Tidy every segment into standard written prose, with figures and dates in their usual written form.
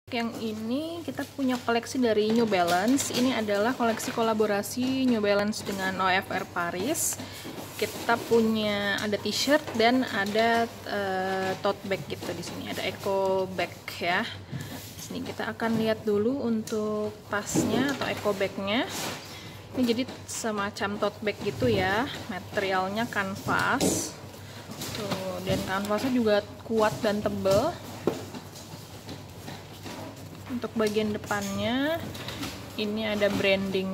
Yang ini kita punya koleksi dari New Balance. Ini adalah koleksi kolaborasi New Balance dengan OFR Paris. Kita punya ada t-shirt dan ada tote bag gitu di sini. Ada eco bag ya. Di sini kita akan lihat dulu untuk tasnya atau eco bagnya. Ini jadi semacam tote bag gitu ya. Materialnya kanvas. Tuh, dan kanvasnya juga kuat dan tebal. Untuk bagian depannya ini ada branding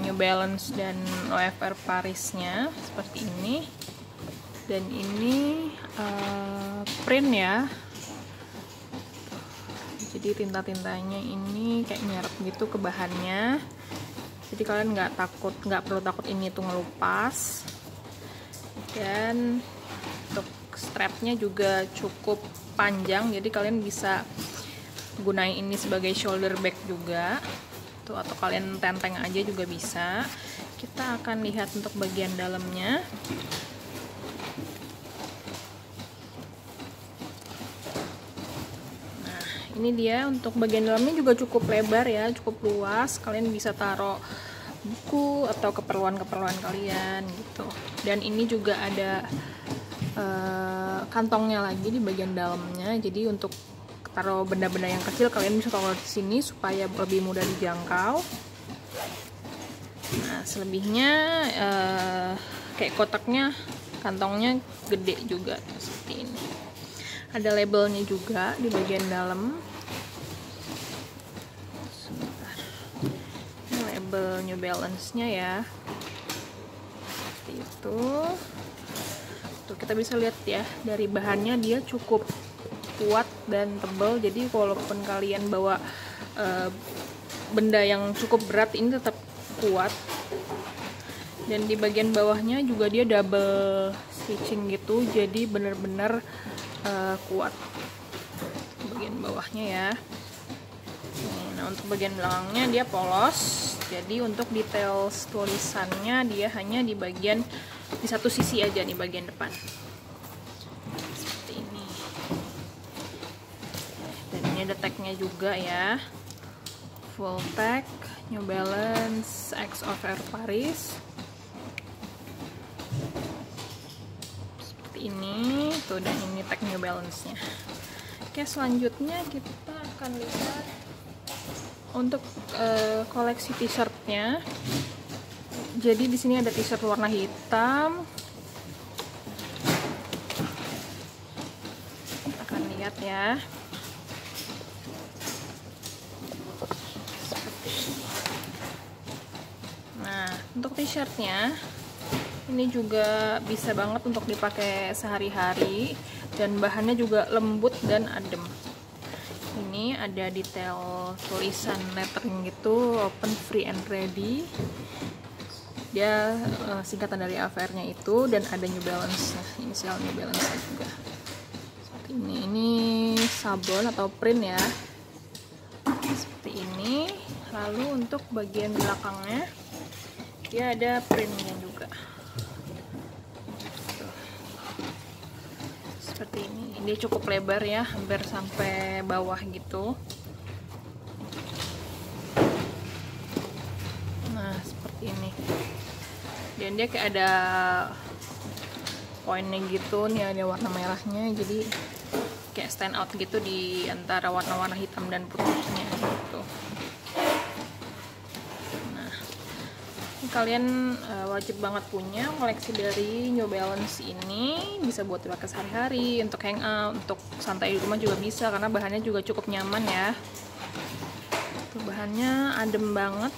New Balance dan OFR Parisnya seperti ini, dan ini print ya, jadi tinta-tintanya ini kayak nyerap gitu ke bahannya, jadi kalian nggak perlu takut ini tuh ngelupas. Dan untuk strapnya juga cukup panjang, jadi kalian bisa gunain ini sebagai shoulder bag juga tuh, atau kalian tenteng aja juga bisa. Kita akan lihat untuk bagian dalamnya. Nah, ini dia untuk bagian dalamnya juga cukup lebar ya, cukup luas. Kalian bisa taruh buku atau keperluan-keperluan kalian gitu. Dan ini juga ada kantongnya lagi di bagian dalamnya. Jadi untuk taruh benda-benda yang kecil kalian bisa taruh di sini supaya lebih mudah dijangkau. Nah, selebihnya kayak kotaknya, kantongnya gede juga seperti ini. Ada labelnya juga di bagian dalam. Sebentar. Ini label New Balance-nya ya. Seperti itu. Tuh, kita bisa lihat ya, dari bahannya dia cukup kuat dan tebal, jadi walaupun kalian bawa benda yang cukup berat ini tetap kuat. Dan di bagian bawahnya juga dia double stitching gitu, jadi bener-bener kuat bagian bawahnya ya. Nah, untuk bagian belakangnya dia polos, jadi untuk detail tulisannya dia hanya di bagian di satu sisi aja, di bagian depan. Ini ada tagnya juga ya, full tag New Balance X OFR Paris seperti ini tuh, dan ini tag New Balance nya. Oke, selanjutnya kita akan lihat untuk koleksi t-shirtnya. Jadi di sini ada t-shirt warna hitam, akan lihat ya. Nah, untuk t-shirtnya ini juga bisa banget untuk dipakai sehari-hari, dan bahannya juga lembut dan adem. Ini ada detail tulisan lettering gitu, open, free and ready. Dia singkatan dari OFR-nya itu, dan ada New Balance-nya, inisial New Balance juga. Seperti ini. Ini sablon atau print ya. Seperti ini. Lalu untuk bagian belakangnya dia ada printnya juga. Tuh. Seperti ini. Dia cukup lebar ya, hampir sampai bawah gitu. Nah, seperti ini. Dan dia kayak ada poinnya gitu, nih ada warna merahnya, jadi kayak stand out gitu di antara warna-warna hitam dan putihnya gitu. Kalian wajib banget punya koleksi dari New Balance ini, bisa buat dipakai sehari-hari, untuk hangout, untuk santai di rumah juga bisa, karena bahannya juga cukup nyaman ya. Tuh, bahannya adem banget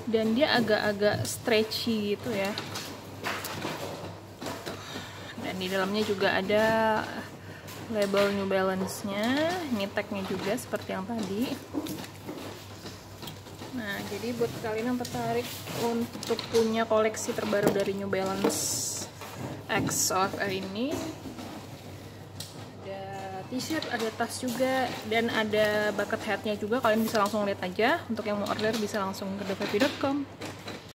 dan dia agak-agak stretchy gitu ya. Dan di dalamnya juga ada label New Balance-nya, ini tag-nya juga seperti yang tadi. Nah, jadi buat kalian yang tertarik untuk punya koleksi terbaru dari New Balance X OFR ini, ada t-shirt, ada tas juga, dan ada bucket hat-nya juga. Kalian bisa langsung lihat aja. Untuk yang mau order bisa langsung ke devapi.com.